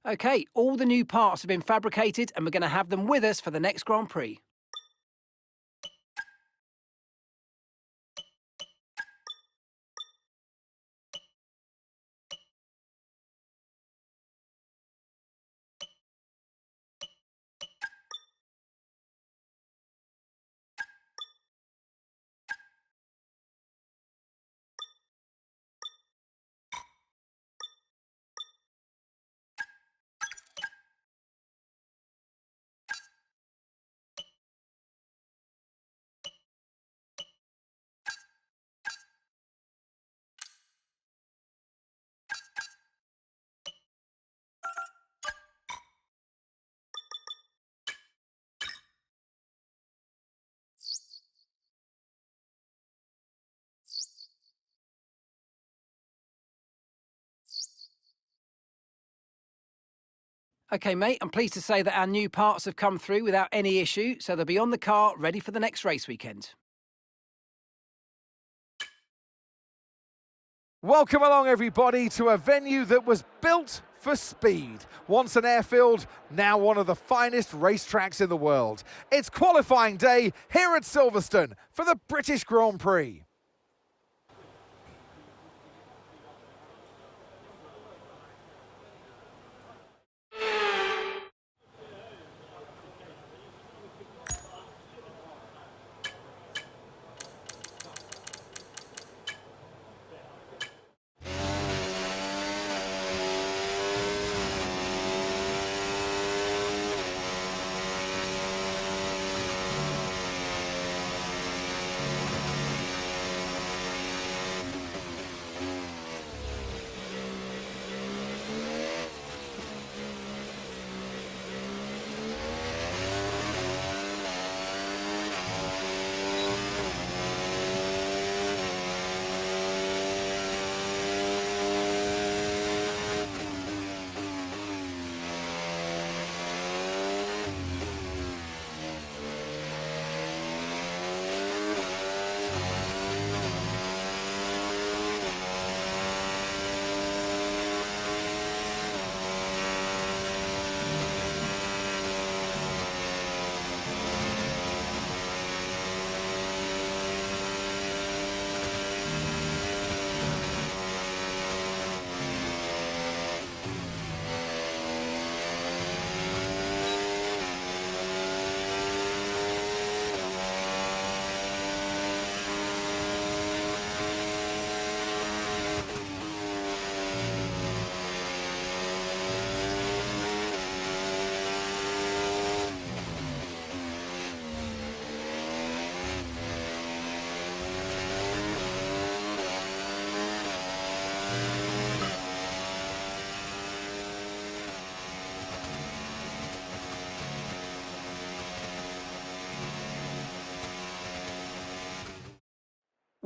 Okay, all the new parts have been fabricated and we're going to have them with us for the next Grand Prix. Okay, mate, I'm pleased to say that our new parts have come through without any issue, so they'll be on the car ready for the next race weekend. Welcome along, everybody, to a venue that was built for speed. Once an airfield, now one of the finest racetracks in the world. It's qualifying day here at Silverstone for the British Grand Prix.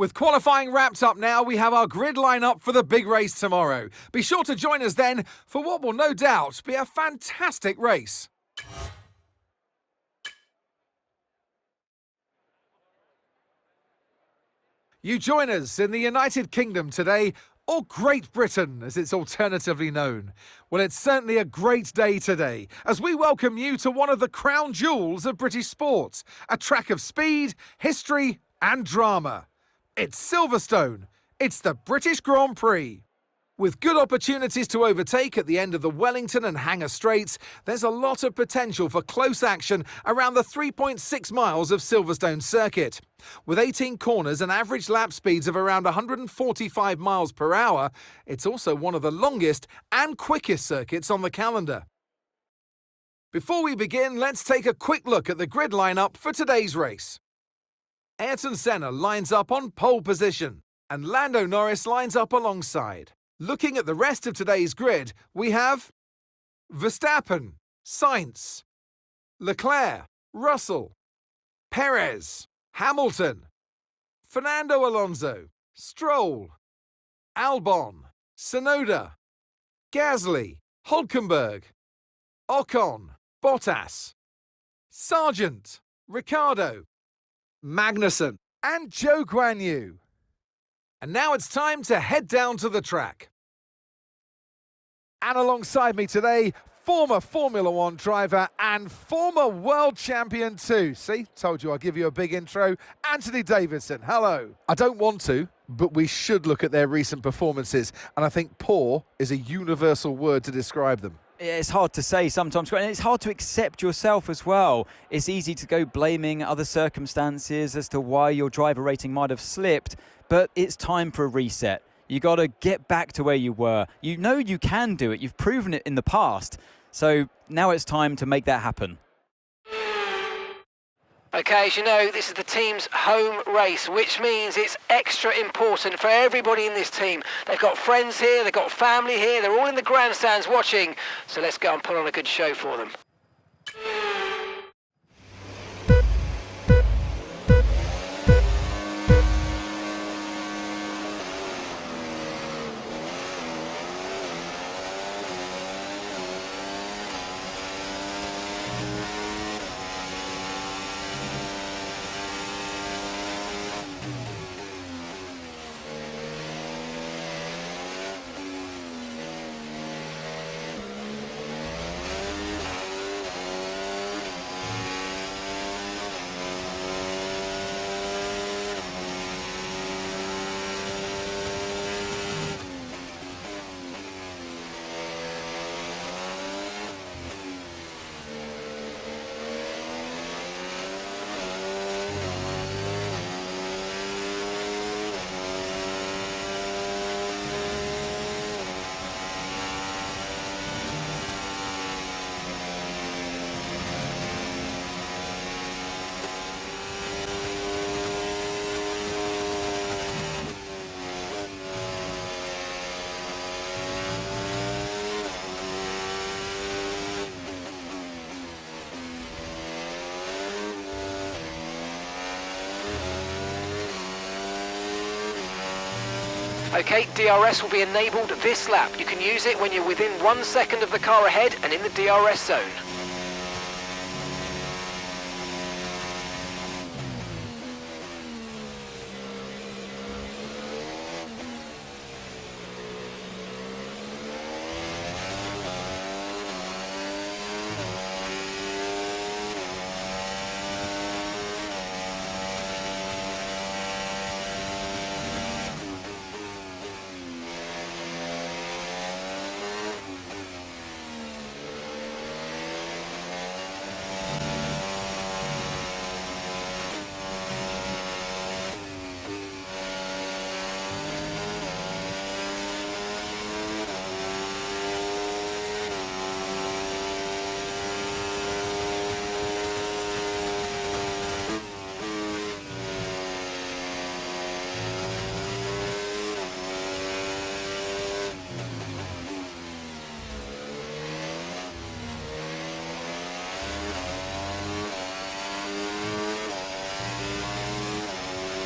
With qualifying wrapped up now, we have our grid lineup for the big race tomorrow. Be sure to join us then for what will no doubt be a fantastic race. You join us in the United Kingdom today, or Great Britain as it's alternatively known. Well, it's certainly a great day today as we welcome you to one of the crown jewels of British sports, a track of speed, history and drama. It's Silverstone. It's the British Grand Prix. With good opportunities to overtake at the end of the Wellington and Hangar Straights, there's a lot of potential for close action around the 3.6 miles of Silverstone circuit. With 18 corners and average lap speeds of around 145 miles per hour, it's also one of the longest and quickest circuits on the calendar. Before we begin, let's take a quick look at the grid lineup for today's race. Ayrton Senna lines up on pole position, and Lando Norris lines up alongside. Looking at the rest of today's grid, we have Verstappen, Sainz, Leclerc, Russell, Perez, Hamilton, Fernando Alonso, Stroll, Albon, Tsunoda, Gasly, Hulkenberg, Ocon, Bottas, Sargent, Ricciardo, Magnussen, and Zhou Guanyu. And now it's time to head down to the track. And alongside me today, former Formula One driver and former world champion too. See, told you I'll give you a big intro. Anthony Davidson, hello. I don't want to, but we should look at their recent performances. And I think poor is a universal word to describe them. Yeah, it's hard to say sometimes, and it's hard to accept yourself as well. It's easy to go blaming other circumstances as to why your driver rating might have slipped, but it's time for a reset. You got to get back to where you were. You know you can do it. You've proven it in the past. So now it's time to make that happen. Okay, as you know, this is the team's home race, which means it's extra important for everybody in this team. They've got friends here, they've got family here, they're all in the grandstands watching. So let's go and put on a good show for them. Okay, DRS will be enabled this lap. You can use it when you're within 1 second of the car ahead and in the DRS zone.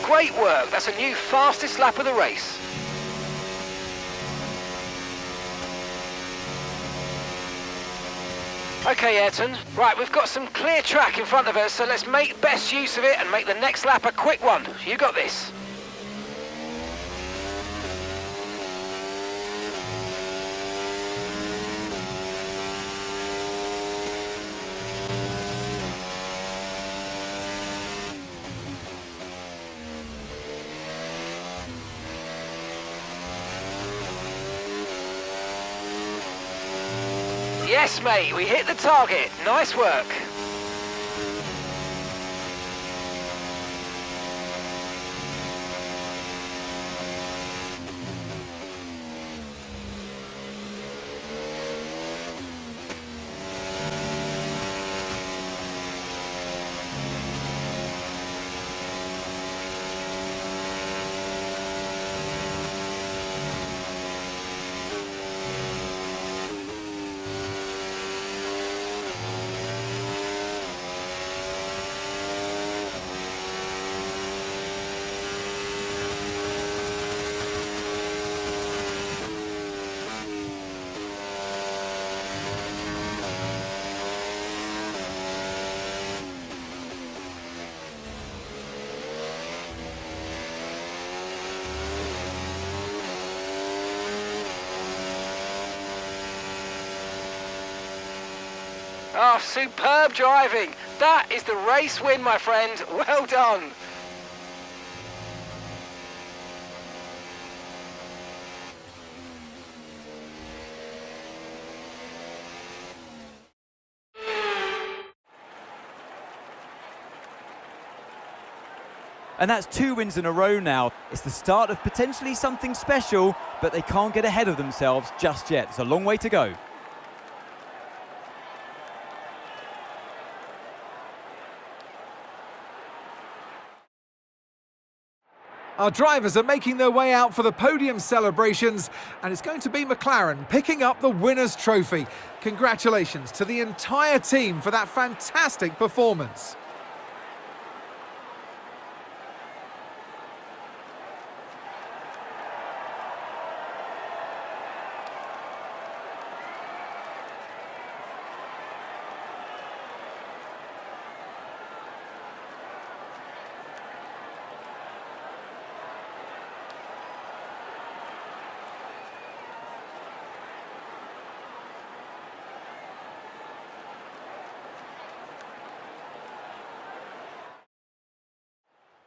Great work, that's a new fastest lap of the race. Okay, Ayrton. Right, we've got some clear track in front of us, so let's make best use of it and make the next lap a quick one. You got this. Yes, mate, we hit the target. Nice work. Oh, superb driving. That is the race win, my friend. Well done. And that's 2 wins in a row now. It's the start of potentially something special, but they can't get ahead of themselves just yet. It's a long way to go. Our drivers are making their way out for the podium celebrations, and it's going to be McLaren picking up the winner's trophy. Congratulations to the entire team for that fantastic performance.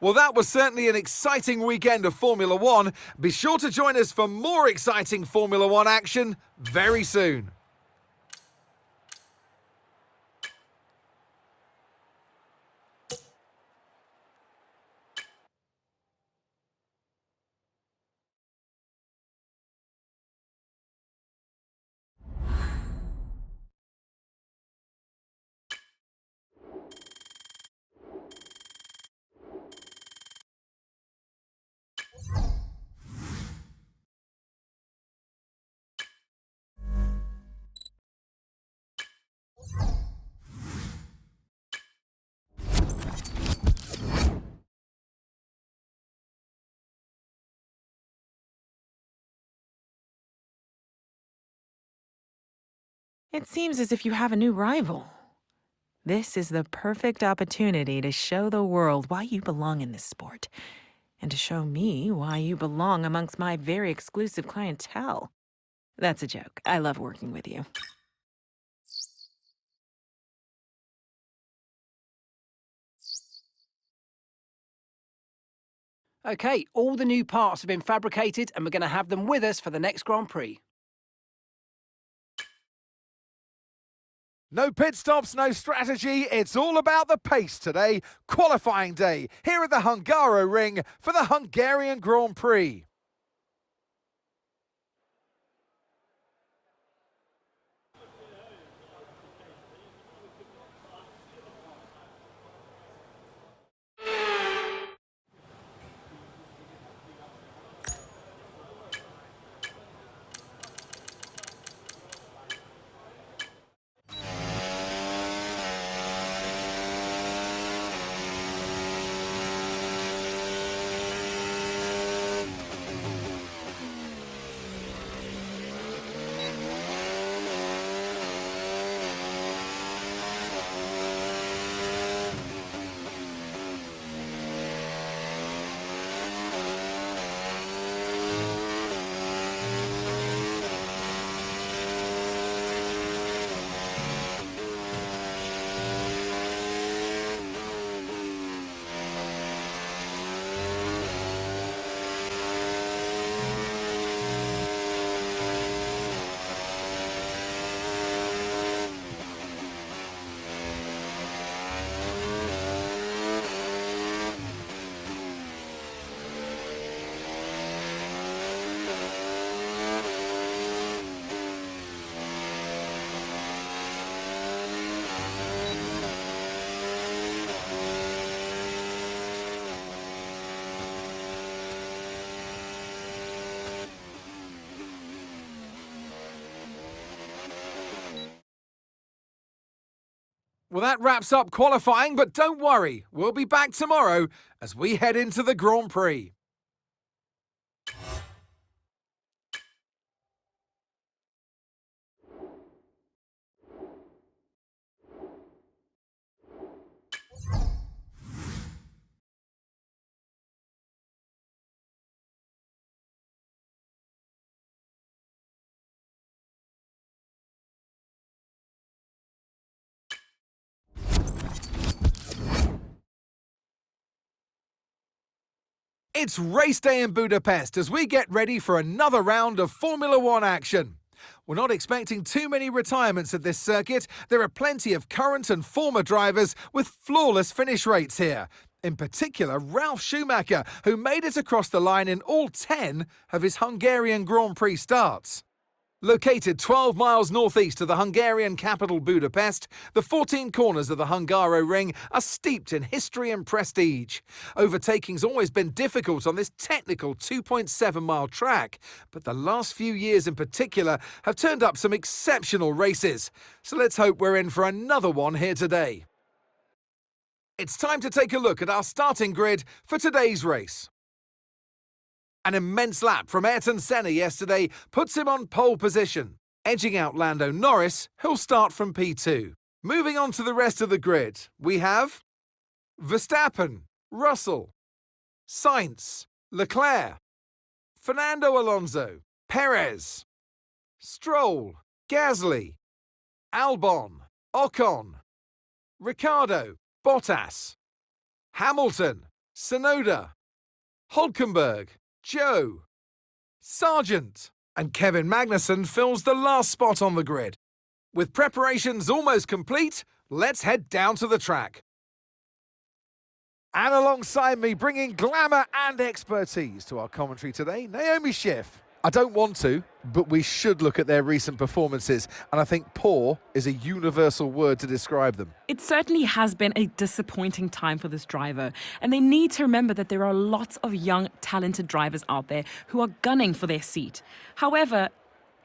Well, that was certainly an exciting weekend of Formula One. Be sure to join us for more exciting Formula One action very soon. It seems as if you have a new rival. This is the perfect opportunity to show the world why you belong in this sport, and to show me why you belong amongst my very exclusive clientele. That's a joke. I love working with you. Okay, all the new parts have been fabricated and we're going to have them with us for the next Grand Prix. No pit stops, no strategy. It's all about the pace today. Qualifying day here at the Hungaroring for the Hungarian Grand Prix. Well, that wraps up qualifying, but don't worry, we'll be back tomorrow as we head into the Grand Prix. It's race day in Budapest as we get ready for another round of Formula One action. We're not expecting too many retirements at this circuit. There are plenty of current and former drivers with flawless finish rates here. In particular, Ralf Schumacher, who made it across the line in all 10 of his Hungarian Grand Prix starts. Located 12 miles northeast of the Hungarian capital Budapest, the 14 corners of the Hungaroring are steeped in history and prestige. Overtaking's always been difficult on this technical 2.7-mile track, but the last few years in particular have turned up some exceptional races. So let's hope we're in for another one here today. It's time to take a look at our starting grid for today's race. An immense lap from Ayrton Senna yesterday puts him on pole position, edging out Lando Norris, who'll start from P2. Moving on to the rest of the grid, we have Verstappen, Russell, Sainz, Leclerc, Fernando Alonso, Perez, Stroll, Gasly, Albon, Ocon, Ricciardo, Bottas, Hamilton, Tsunoda, Hülkenberg, Joe, Sargent, and Kevin Magnussen fills the last spot on the grid. With preparations almost complete, let's head down to the track. And alongside me, bringing glamour and expertise to our commentary today, Naomi Schiff. I don't want to, but we should look at their recent performances, and I think poor is a universal word to describe them. It certainly has been a disappointing time for this driver, and they need to remember that there are lots of young, talented drivers out there who are gunning for their seat. However,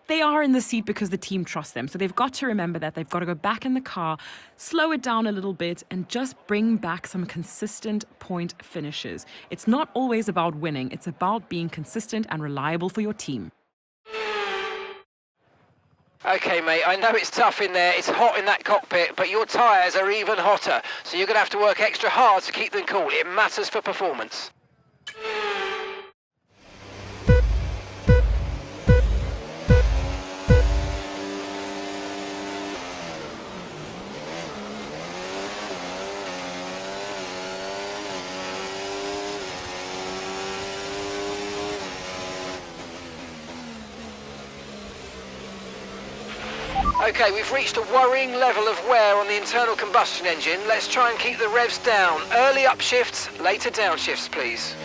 they are in the seat because the team trusts them, so they've got to remember that they've got to go back in the car, slow it down a little bit, and just bring back some consistent point finishes. It's not always about winning, it's about being consistent and reliable for your team. Okay, mate, I know it's tough in there, it's hot in that cockpit, but your tyres are even hotter, so you're going to have to work extra hard to keep them cool. It matters for performance. Okay, we've reached a worrying level of wear on the internal combustion engine. Let's try and keep the revs down. Early upshifts, later downshifts, please.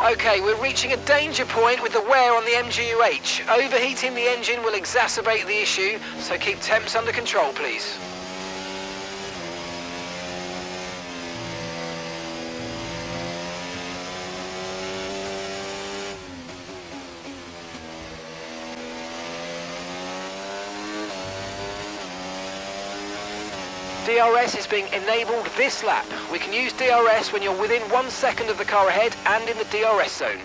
Okay, we're reaching a danger point with the wear on the MGUH. Overheating the engine will exacerbate the issue, so keep temps under control, please. DRS is being enabled this lap. We can use DRS when you're within 1 second of the car ahead and in the DRS zone.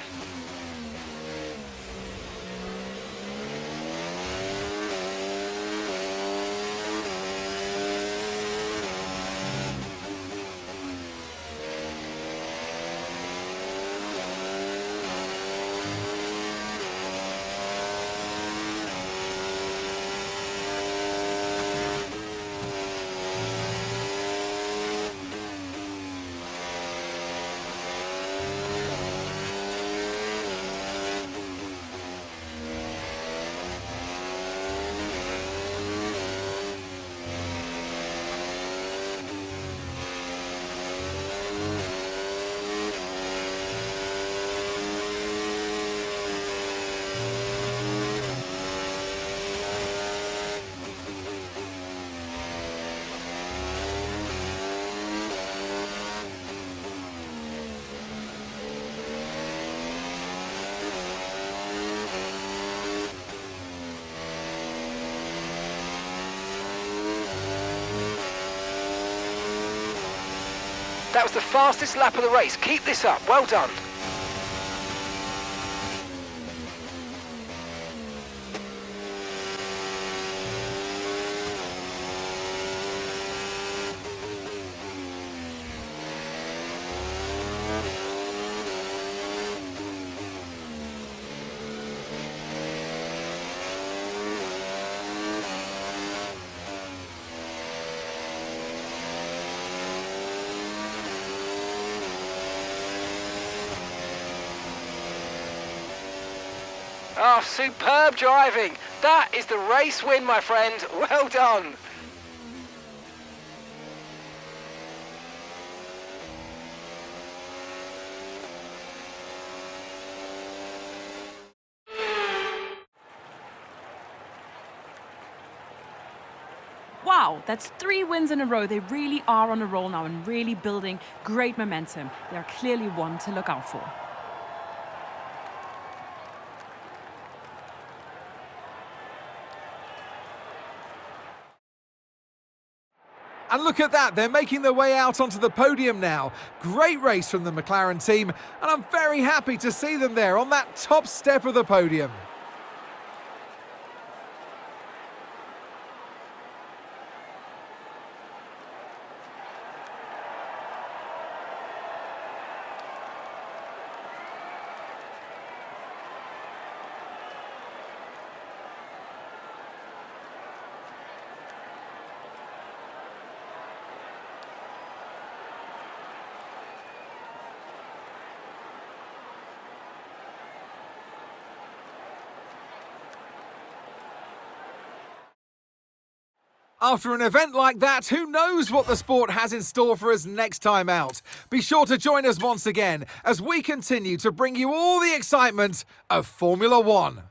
That was the fastest lap of the race. Keep this up. Well done. Oh, superb driving. That is the race win, my friend. Well done. Wow, that's 3 wins in a row. They really are on a roll now and really building great momentum. They are clearly one to look out for. And look at that, they're making their way out onto the podium now. Great race from the McLaren team, and I'm very happy to see them there on that top step of the podium. After an event like that, who knows what the sport has in store for us next time out? Be sure to join us once again as we continue to bring you all the excitement of Formula One.